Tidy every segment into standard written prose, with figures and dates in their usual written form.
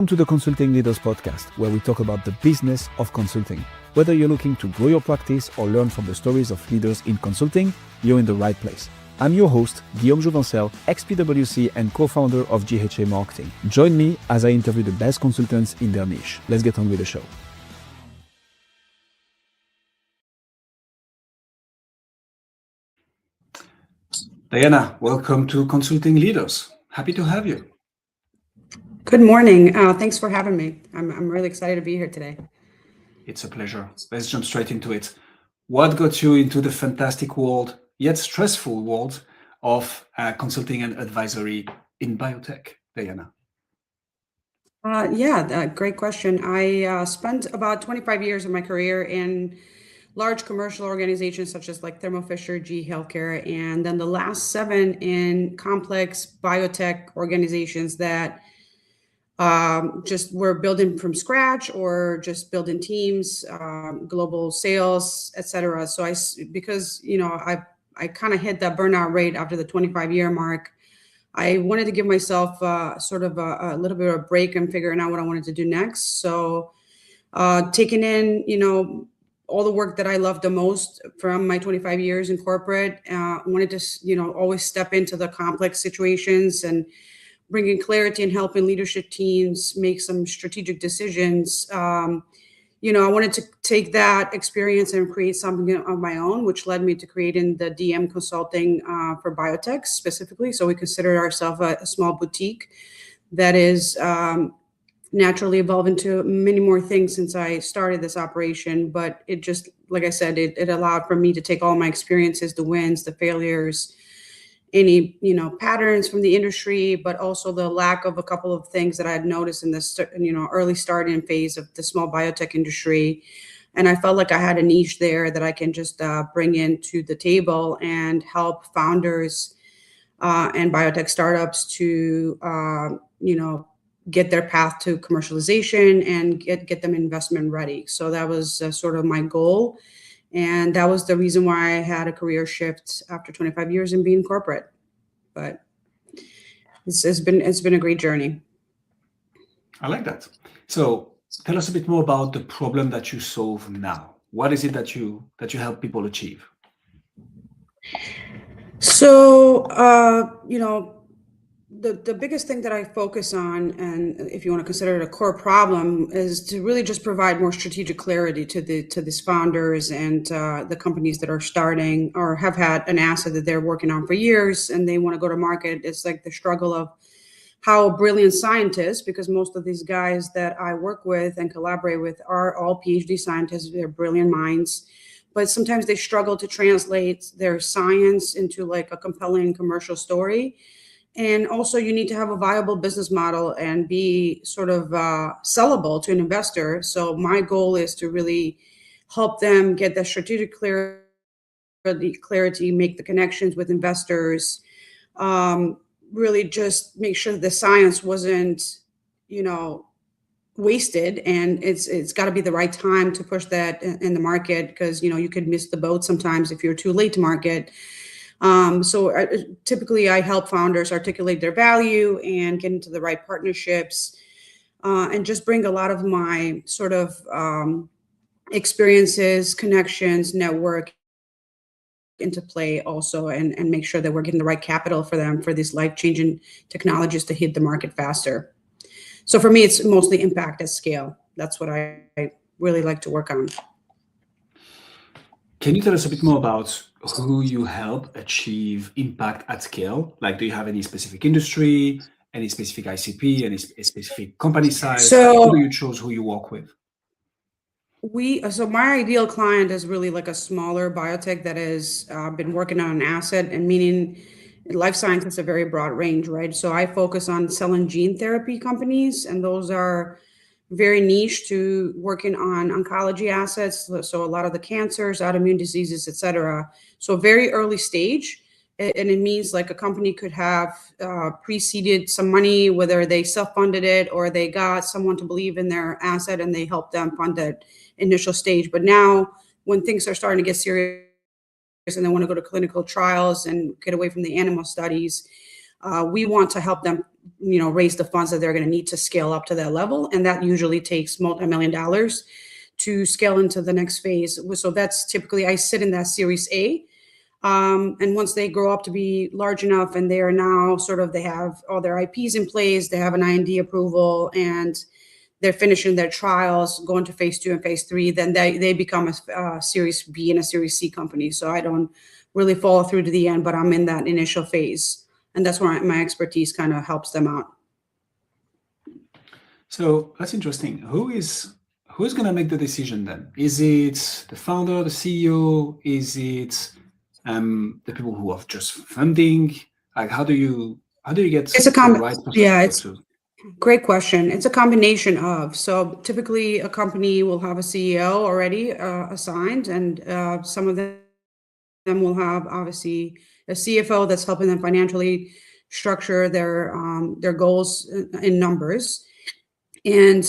Welcome to the Consulting Leaders Podcast, where we talk about the business of consulting. Whether you're looking to grow your practice or learn from the stories of leaders in consulting, you're in the right place. I'm your host, Guillaume Jouvencel, ex-PwC and co-founder of GHA Marketing. Join me as I interview the best consultants in their niche. Let's get on with the show. Diana, welcome to Consulting Leaders. Happy to have you. Good morning. Thanks for having me. I'm really excited to be here today. It's a pleasure. Let's jump straight into it. What got you into the fantastic world, yet stressful world of consulting and advisory in biotech, Diana? Great question. I spent about 25 years of my career in large commercial organizations such as like Thermo Fisher, GE Healthcare, and then the last 7 in complex biotech organizations that just were building from scratch or just building teams, global sales, etc. So because I kind of hit that burnout rate after the 25-year mark, I wanted to give myself sort of a little bit of a break and figuring out what I wanted to do next. So taking in, all the work that I loved the most from my 25 years in corporate, wanted to, always step into the complex situations and bringing clarity and helping leadership teams make some strategic decisions. I wanted to take that experience and create something of my own, which led me to creating the DM consulting for biotech specifically. So we consider ourselves a small boutique that is naturally evolved into many more things since I started this operation. But it just, like I said, it allowed for me to take all my experiences, the wins, the failures, any patterns from the industry, but also the lack of a couple of things that I had noticed in this early starting phase of the small biotech industry. And I felt like I had a niche there that I can just bring into the table and help founders and biotech startups to get their path to commercialization and get them investment ready. So that was sort of my goal. And that was the reason why I had a career shift after 25 years in being corporate. But it's been a great journey. I like that. So tell us a bit more about the problem that you solve now. What is it that you help people achieve? So, the biggest thing that I focus on, and if you want to consider it a core problem, is to really just provide more strategic clarity to these founders and the companies that are starting or have had an asset that they're working on for years and they want to go to market. It's like the struggle of how brilliant scientists, because most of these guys that I work with and collaborate with are all PhD scientists, they're brilliant minds, but sometimes they struggle to translate their science into like a compelling commercial story. And also you need to have a viable business model and be sort of sellable to an investor. So my goal is to really help them get that strategic clarity, make the connections with investors, really just make sure the science wasn't, wasted, and it's got to be the right time to push that in the market, because you could miss the boat sometimes if you're too late to market. Typically I help founders articulate their value and get into the right partnerships, and just bring a lot of my sort of experiences, connections, network into play also, and make sure that we're getting the right capital for them for these life-changing technologies to hit the market faster. So for me, it's mostly impact at scale. That's what I really like to work on. Can you tell us a bit more about who you help achieve impact at scale? Like, do you have any specific industry, any specific ICP, any specific company size? How do you choose who you work with? So my ideal client is really like a smaller biotech that has been working on an asset, and meaning life science is a very broad range, right? So I focus on cell and gene therapy companies, and those are very niche to working on oncology assets. So a lot of the cancers, autoimmune diseases, et cetera. So very early stage. And it means like a company could have preceded some money, whether they self-funded it or they got someone to believe in their asset and they helped them fund that initial stage. But now when things are starting to get serious and they want to go to clinical trials and get away from the animal studies, we want to help them raise the funds that they're going to need to scale up to that level. And that usually takes multi-million dollars to scale into the next phase. So that's typically, I sit in that Series A. And once they grow up to be large enough and they are now they have all their IPs in place, they have an IND approval, and they're finishing their trials, going to phase 2 and phase 3, then they become a Series B and a Series C company. So I don't really follow through to the end, but I'm in that initial phase. And that's where my expertise kind of helps them out. So that's interesting. Who's going to make the decision then? Is it the founder, the CEO? Is it the people who have just funding? Like, how do you get the right person to talk to? Great question. It's a combination of. So typically a company will have a CEO already assigned, and some of them will have obviously a CFO that's helping them financially structure their goals in numbers. And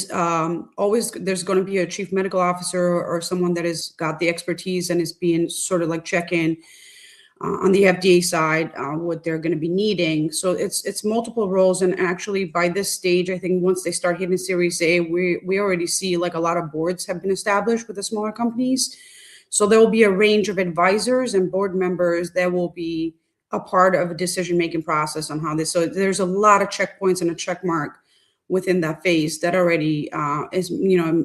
always there's going to be a chief medical officer or someone that has got the expertise and is being sort of like check-in on the FDA side, what they're going to be needing. So it's multiple roles. And actually by this stage, I think once they start hitting Series A, we already see like a lot of boards have been established with the smaller companies. So there will be a range of advisors and board members that will be a part of a decision-making process on how this. So there's a lot of checkpoints and a check mark within that phase that already is,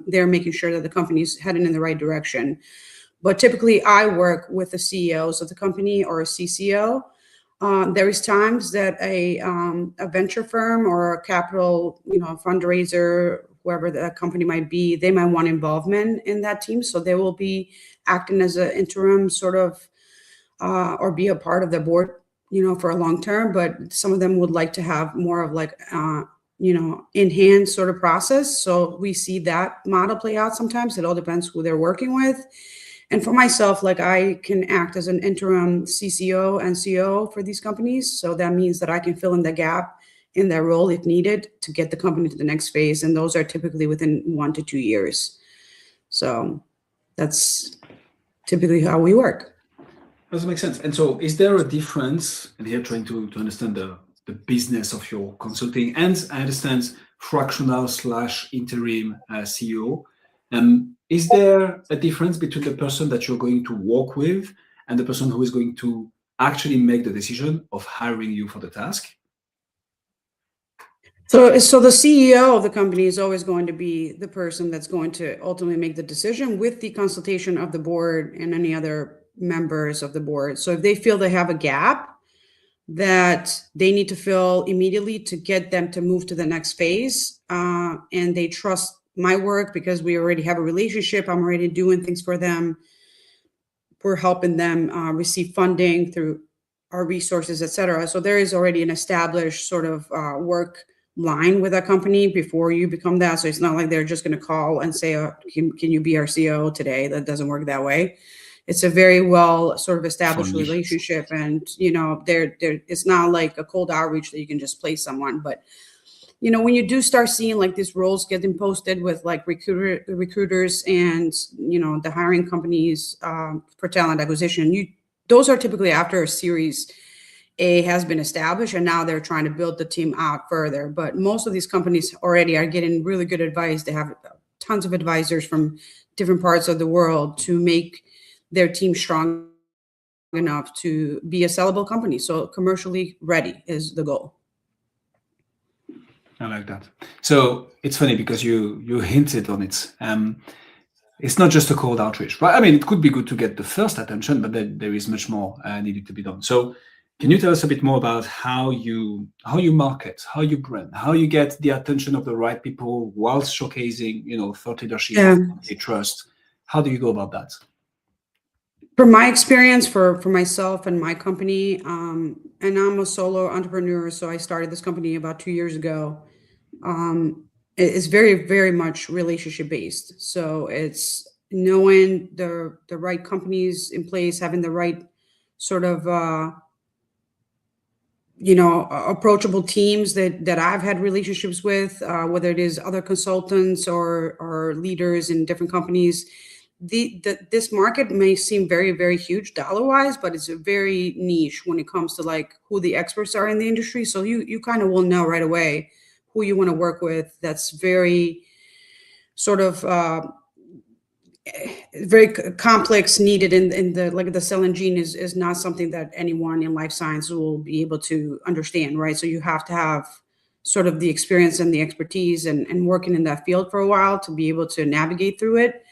they're making sure that the company's heading in the right direction. But typically I work with the CEOs of the company or a CCO. There is times that a venture firm or a capital, fundraiser, whoever the company might be, they might want involvement in that team. So they will be acting as an interim sort of, or be a part of the board, for a long term. But some of them would like to have more of like, in-hand sort of process. So we see that model play out sometimes. It all depends who they're working with. And for myself, like I can act as an interim CCO and CO for these companies. So that means that I can fill in the gap in their role if needed to get the company to the next phase. And those are typically within 1 to 2 years. So that's typically how we work. Does make sense. And so is there a difference, and here trying to understand the business of your consulting, and I understand fractional / interim CEO. Is there a difference between the person that you're going to work with and the person who is going to actually make the decision of hiring you for the task? So the CEO of the company is always going to be the person that's going to ultimately make the decision with the consultation of the board and any other members of the board. So if they feel they have a gap that they need to fill immediately to get them to move to the next phase, and they trust my work because we already have a relationship, I'm already doing things for them, we're helping them receive funding through our resources, et cetera. So there is already an established sort of work line with a company before you become that. So it's not like they're just going to call and say, can you be our CEO today? That doesn't work that way. It's a very well sort of established relationship, and it's not like a cold outreach that you can just place someone. But when you do start seeing like these roles getting posted with like recruiters and the hiring companies for talent acquisition, those are typically after a Series A has been established, and now they're trying to build the team out further. But most of these companies already are getting really good advice. They have tons of advisors from different parts of the world to make their team strong enough to be a sellable company. So commercially ready is the goal. I like that. So it's funny because you hinted on it. It's not just a cold outreach, right? I mean, it could be good to get the first attention, but then there is much more needed to be done. So can you tell us a bit more about how you market, how you brand, how you get the attention of the right people whilst showcasing, thought leadership, they trust? How do you go about that? From my experience, for myself and my company, and I'm a solo entrepreneur, so I started this company about 2 years ago. It's very, very much relationship based. So it's knowing the right companies in place, having the right sort of approachable teams that I've had relationships with, whether it is other consultants or leaders in different companies this market may seem very, very huge dollar wise, but it's a very niche when it comes to like who the experts are in the industry. So you kind of will know right away who you want to work with. That's very sort of very complex, needed in the like the cell and gene is not something that anyone in life science will be able to understand, right? So you have to have sort of the experience and the expertise and working in that field for a while to be able to navigate through it.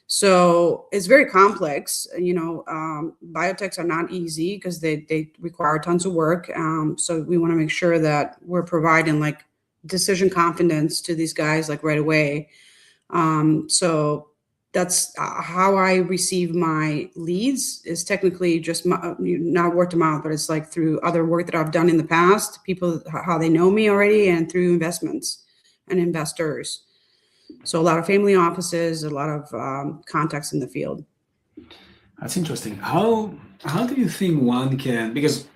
So it's very complex. Biotechs are not easy because they require tons of work. So we want to make sure that we're providing like decision confidence to these guys like right away. So that's how I receive my leads, is technically just not word of mouth, but it's like through other work that I've done in the past, people, how they know me already, and through investments and investors. So a lot of family offices, a lot of contacts in the field. That's interesting. How do you think one can, because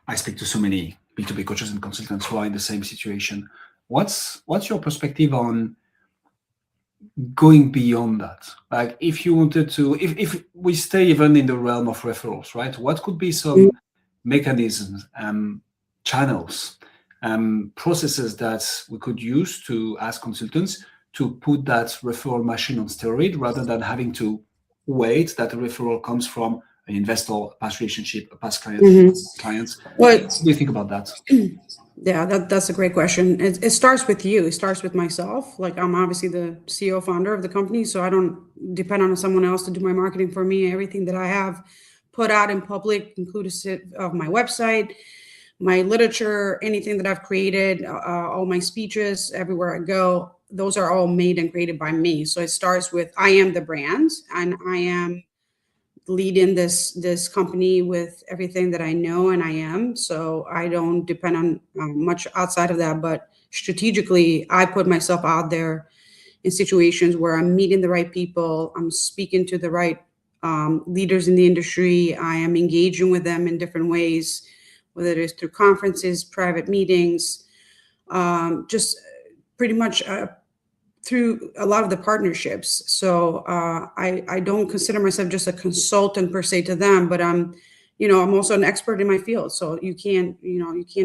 I speak to so many B2B coaches and consultants who are in the same situation. What's your perspective on going beyond that? Like if you wanted to, if we stay even in the realm of referrals, right? What could be some mechanisms, channels, processes that we could use to, as consultants, to put that referral machine on steroid rather than having to wait that a referral comes from an investor, a past relationship, a past clients. What do you think about that? Yeah, that's a great question. It starts with you. It starts with myself. Like I'm obviously the CEO founder of the company, so I don't depend on someone else to do my marketing for me. Everything that I have put out in public, inclusive of my website, my literature, anything that I've created, all my speeches, everywhere I go, those are all made and created by me. So it starts with I am the brand, and I am leading this company with everything that I know and I am. So I don't depend on much outside of that. But strategically, I put myself out there in situations where I'm meeting the right people, I'm speaking to the right leaders in the industry, I am engaging with them in different ways, whether it is through conferences, private meetings, just pretty much through a lot of the partnerships. So I don't consider myself just a consultant per se to them, but I'm also an expert in my field. So you can't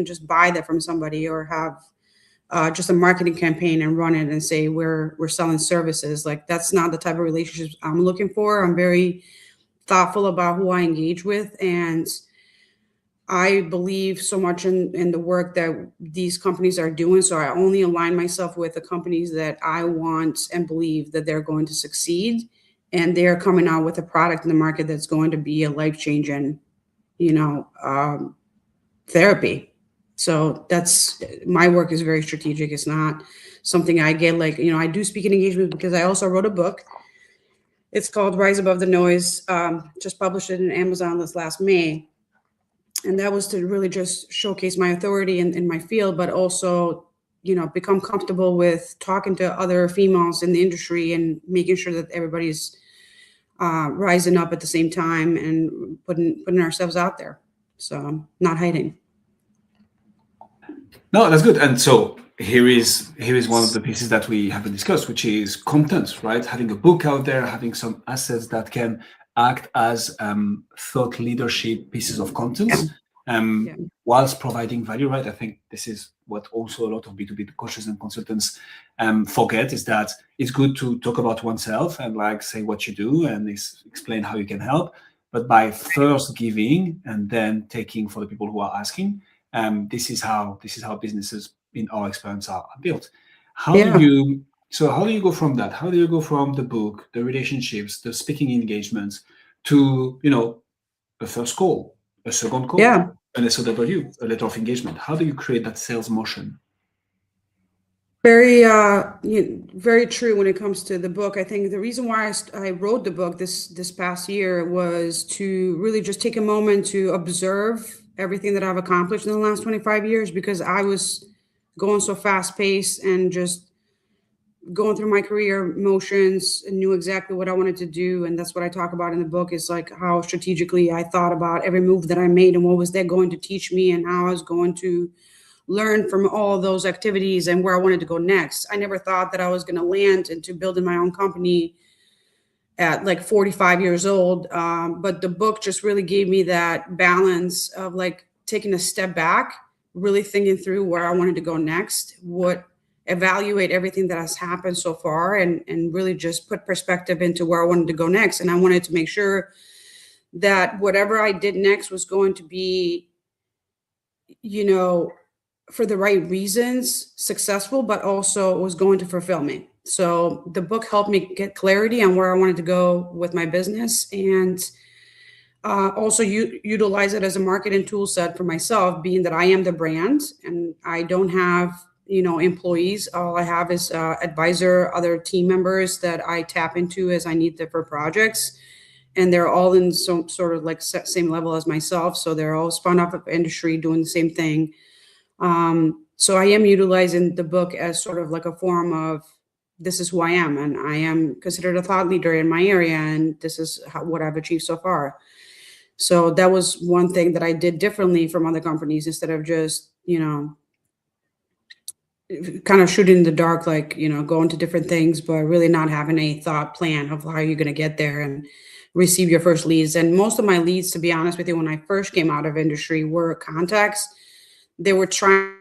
just buy that from somebody or have just a marketing campaign and run it and say we're selling services. Like that's not the type of relationships I'm looking for. I'm very thoughtful about who I engage with, and I believe so much in the work that these companies are doing. So I only align myself with the companies that I want and believe that they're going to succeed. And they're coming out with a product in the market that's going to be a life-changing, therapy. So that's, my work is very strategic. It's not something I get like, I do speaking engagements because I also wrote a book. It's called Rise Above the Noise. Just published it in Amazon this last May. And that was to really just showcase my authority in my field, but also, become comfortable with talking to other females in the industry and making sure that everybody's rising up at the same time and putting ourselves out there. So not hiding. No, that's good. And so here is one of the pieces that we haven't discussed, which is content, right? Having a book out there, having some assets that can act as thought leadership pieces of content, whilst providing value, right? I think this is what also a lot of B2B coaches and consultants forget, is that it's good to talk about oneself and like say what you do and explain how you can help. But by first giving and then taking for the people who are asking, this is how businesses in our experience are built. How do you go from that? How do you go from the book, the relationships, the speaking engagements to, a first call, a second call, an SOW, a letter of engagement? How do you create that sales motion? Very, very true when it comes to the book. I think the reason why I wrote the book this past year was to really just take a moment to observe everything that I've accomplished in the last 25 years, because I was going so fast paced and just going through my career motions and knew exactly what I wanted to do. And that's what I talk about in the book, is like how strategically I thought about every move that I made and what was that going to teach me and how I was going to learn from all those activities and where I wanted to go next. I never thought that I was going to land into building my own company at like 45 years old. But the book just really gave me that balance of like taking a step back, really thinking through where I wanted to go next, evaluate everything that has happened so far, and really just put perspective into where I wanted to go next. And I wanted to make sure that whatever I did next was going to be, for the right reasons, successful, but also was going to fulfill me. So the book helped me get clarity on where I wanted to go with my business, and also utilize it as a marketing tool set for myself, being that I am the brand and I don't have, employees. All I have is advisor, other team members that I tap into as I need them for projects. And they're all in some sort of like same level as myself. So they're all spun off of industry doing the same thing. So I am utilizing the book as sort of like a form of, this is who I am, and I am considered a thought leader in my area, and this is what I've achieved so far. So that was one thing that I did differently from other companies, instead of just, kind of shooting in the dark, like, going to different things, but really not having a thought plan of how you're going to get there and receive your first leads. And most of my leads, to be honest with you, when I first came out of industry, were contacts. They were trying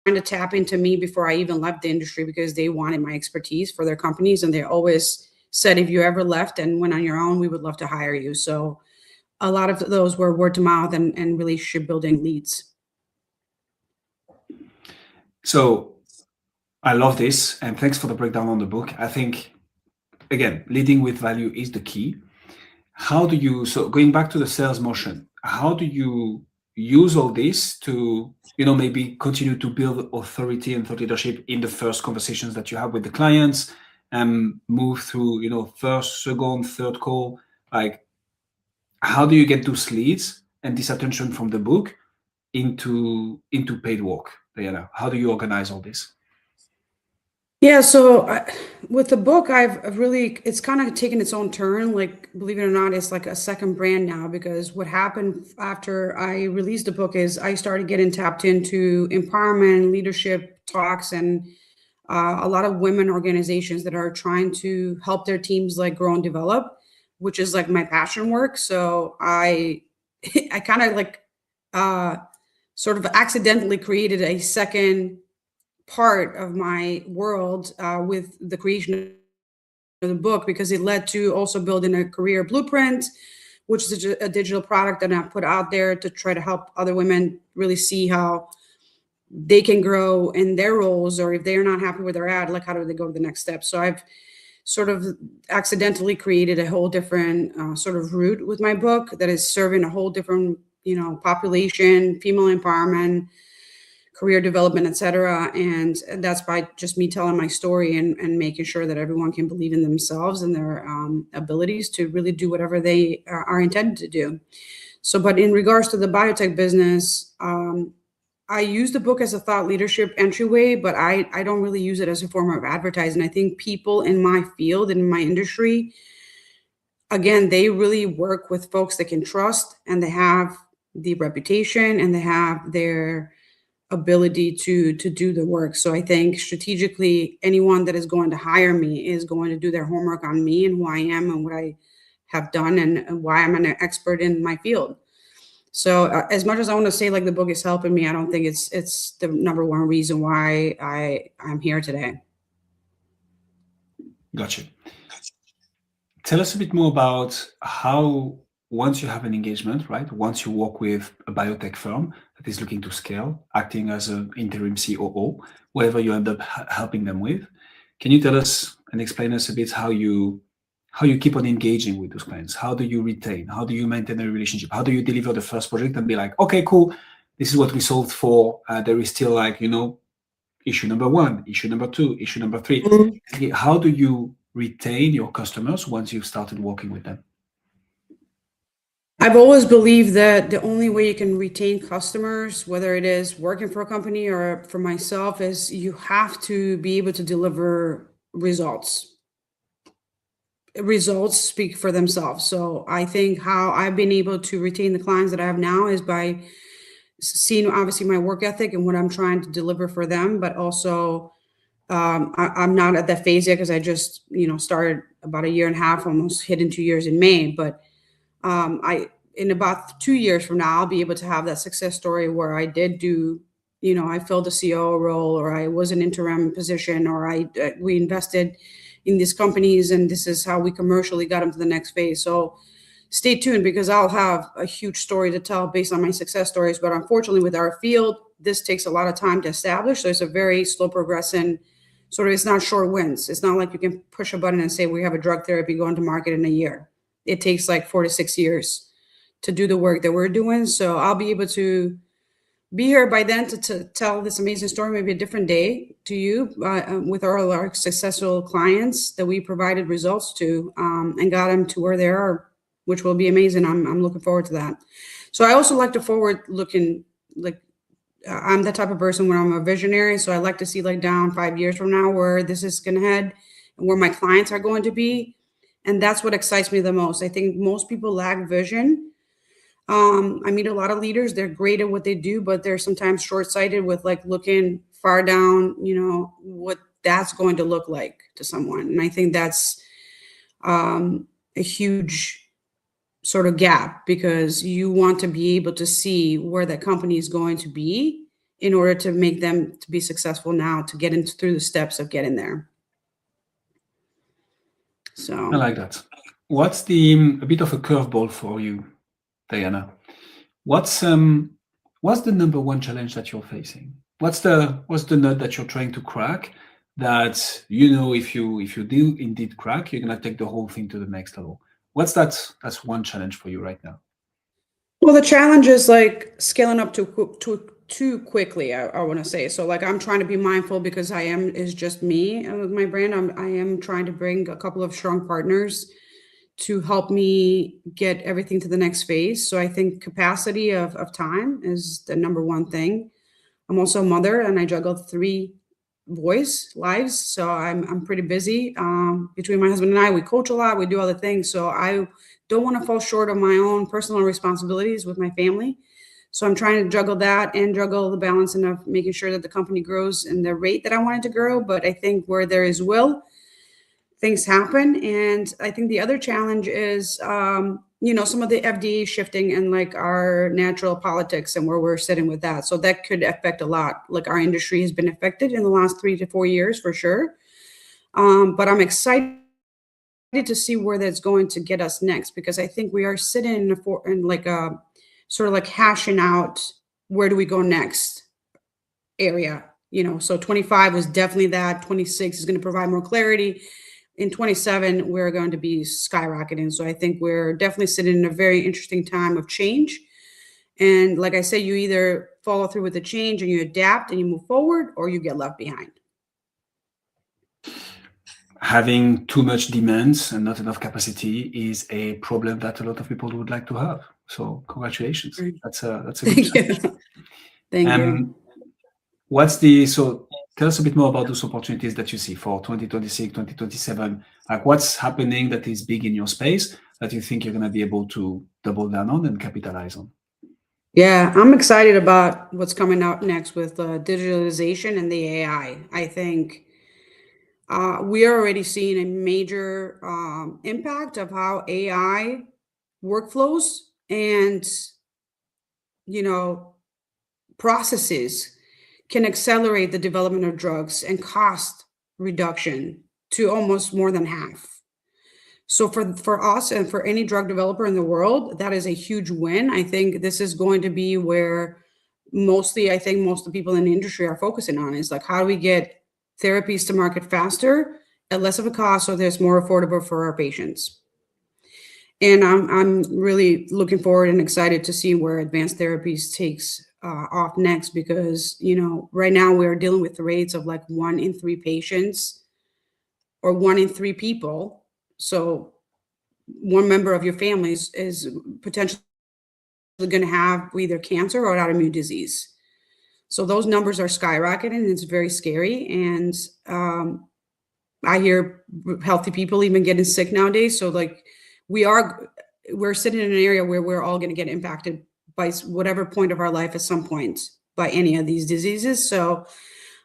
to tap into me before I even left the industry, because they wanted my expertise for their companies. And they always said, if you ever left and went on your own, we would love to hire you. So a lot of those were word to mouth and relationship building leads. So I love this, and thanks for the breakdown on the book. I think, again, leading with value is the key. So going back to the sales motion, how do you use all this to, maybe continue to build authority and thought leadership in the first conversations that you have with the clients, and move through, first, second, third call? Like, how do you get those leads and this attention from the book into paid work, Diana? How do you organize all this? Yeah, so with the book, it's kind of taken its own turn. Like, believe it or not, it's like a second brand now, because what happened after I released the book is I started getting tapped into empowerment, leadership talks, and a lot of women organizations that are trying to help their teams like grow and develop, which is like my passion work. So I kind of like sort of accidentally created a second part of my world with the creation of the book, because it led to also building a career blueprint, which is a digital product that I put out there to try to help other women really see how they can grow in their roles, or if they're not happy where they're at, like, how do they go to the next step? So I've sort of accidentally created a whole different sort of route with my book that is serving a whole different, population, female empowerment, career development, etc. And that's by just me telling my story and making sure that everyone can believe in themselves and their abilities to really do whatever they are intended to do. So, but in regards to the biotech business, I use the book as a thought leadership entryway, but I don't really use it as a form of advertising. I think people in my field, in my industry, again, they really work with folks they can trust, and they have the reputation, and they have their ability to do the work. So I think strategically, anyone that is going to hire me is going to do their homework on me and who I am and what I have done and why I'm an expert in my field. So as much as I want to say like the book is helping me, I don't think it's the number one reason why I'm here today. Gotcha. Tell us a bit more about how, once you have an engagement, right? Once you work with a biotech firm that is looking to scale, acting as an interim COO, whatever you end up helping them with, can you tell us and explain us a bit how you keep on engaging with those clients? How do you retain? How do you maintain a relationship? How do you deliver the first project and be like, okay, cool, this is what we solved for. There is still like, issue number 1, issue number 2, issue number 3. Mm-hmm. How do you retain your customers once you've started working with them? I've always believed that the only way you can retain customers, whether it is working for a company or for myself, is you have to be able to deliver results. Results speak for themselves. So I think how I've been able to retain the clients that I have now is by seeing obviously my work ethic and what I'm trying to deliver for them, but also I'm not at that phase yet because I just, started about a year and a half, almost hitting 2 years in May. But I in about 2 years from now, I'll be able to have that success story where I did do, I filled a COO role, or I was an interim position, or we invested in these companies, and this is how we commercially got them to the next phase. So stay tuned, because I'll have a huge story to tell based on my success stories. But unfortunately, with our field, this takes a lot of time to establish. So it's a very slow progressing sort of, it's not short wins. It's not like you can push a button and say, we have a drug therapy going to market in a year. It takes like 4 to 6 years to do the work that we're doing. So I'll be able to be here by then to tell this amazing story, maybe a different day to you, with all our successful clients that we provided results to, and got them to where they are, which will be amazing. I'm looking forward to that. So I also like to forward looking, like, I'm the type of person where I'm a visionary. So I like to see, like, down 5 years from now where this is going to head and where my clients are going to be. And that's what excites me the most. I think most people lack vision. I meet a lot of leaders. They're great at what they do, but they're sometimes short-sighted with, like, looking far down, what that's going to look like to someone. And I think that's a huge sort of gap, because you want to be able to see where that company is going to be in order to make them to be successful now, to get into through the steps of getting there. I So like that. What's a bit of a curveball for you, Diana? What's the number one challenge that you're facing? What's the nut that you're trying to crack that if you do indeed crack, you're gonna take the whole thing to the next level? That's one challenge for you right now. well, the challenge is, like, scaling up too quickly, I want to say. So, like, I'm trying to be mindful, because is just me with my brand. I am trying to bring a couple of strong partners to help me get everything to the next phase. So I think capacity of time is the number one thing. I'm also a mother, and I juggle 3 boys' lives. So I'm pretty busy. Between my husband and I, we coach a lot, we do other things. So I don't want to fall short of my own personal responsibilities with my family. So I'm trying to juggle that and juggle the balance of making sure that the company grows in the rate that I want it to grow. But I think where there is will, things happen. And I think the other challenge is, some of the FDA shifting and, like, our natural politics and where we're sitting with that. So that could affect a lot. Like, our industry has been affected in the last 3 to 4 years for sure. But I'm excited to see where that's going to get us next, because I think we are sitting in like a sort of like hashing out, where do we go next area. So 25 was definitely that. 26 is going to provide more clarity. In 27, we're going to be skyrocketing. So I think we're definitely sitting in a very interesting time of change. And like I said, you either follow through with the change and you adapt and you move forward, or you get left behind. Having too much demands and not enough capacity is a problem that a lot of people would like to have. So congratulations. That's a good challenge. Thank you. So tell us a bit more about those opportunities that you see for 2026, 2027. Like, what's happening that is big in your space that you think you're going to be able to double down on and capitalize on? Yeah, I'm excited about what's coming out next with digitalization and the AI. I think we are already seeing a major impact of how AI workflows and, processes can accelerate the development of drugs and cost reduction to almost more than half. So for us and for any drug developer in the world, that is a huge win. I think this is going to be where most of the people in the industry are focusing on, is like, how do we get therapies to market faster at less of a cost, so there's more affordable for our patients. And I'm really looking forward and excited to see where advanced therapies takes off next, because right now we're dealing with the rates of, like, 1 in 3 patients or 1 in 3 people. So one member of your family is potentially going to have either cancer or autoimmune disease. So those numbers are skyrocketing, and it's very scary. And I hear healthy people even getting sick nowadays. So, like, we're sitting in an area where we're all going to get impacted by whatever point of our life at some point by any of these diseases. So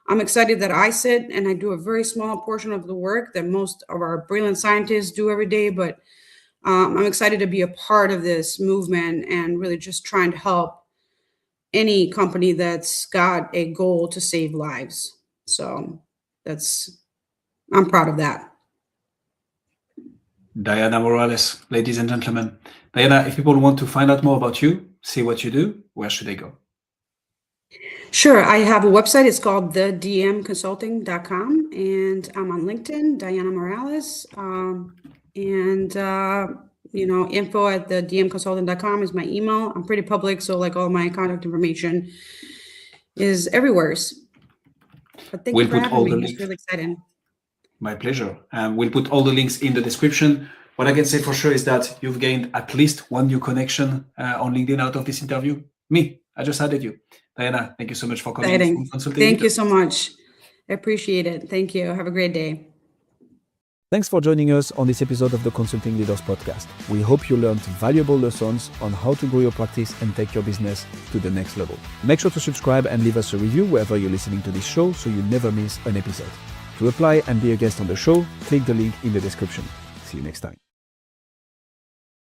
I'm excited that I sit and I do a very small portion of the work that most of our brilliant scientists do every day, but I'm excited to be a part of this movement and really just trying to help any company that's got a goal to save lives. So I'm proud of that. Diana Morales, ladies and gentlemen. Diana, if people want to find out more about you, see what you do, where should they go? Sure. I have a website. It's called thedmconsulting.com, and I'm on LinkedIn, Diana Morales. Info at thedmconsulting.com is my email. I'm pretty public, so like all my contact information is everywhere. But thank you for having me. It's really exciting. My pleasure. We'll put all the links in the description. What I can say for sure is that you've gained at least one new connection on LinkedIn out of this interview. Me, I just added you. Diana, thank you so much for coming. Thank you so much. I appreciate it. Thank you. Have a great day. Thanks for joining us on this episode of the Consulting Leaders Podcast. We hope you learned valuable lessons on how to grow your practice and take your business to the next level. Make sure to subscribe and leave us a review wherever you're listening to this show so you never miss an episode. To apply and be a guest on the show, click the link in the description. See you next time.